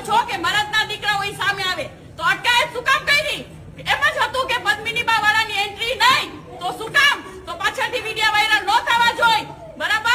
છો કે મરદના દીકરાઓ ઈ સામે આવે તો અટકાયત શું કામ કરી? એમ જ હતું કે પદ્મિની બા વાળાની એન્ટ્રી નહીં તો શું કામ? તો પાછળથી વિડિયો વાયરલ ન થવા જોઈએ, બરાબર?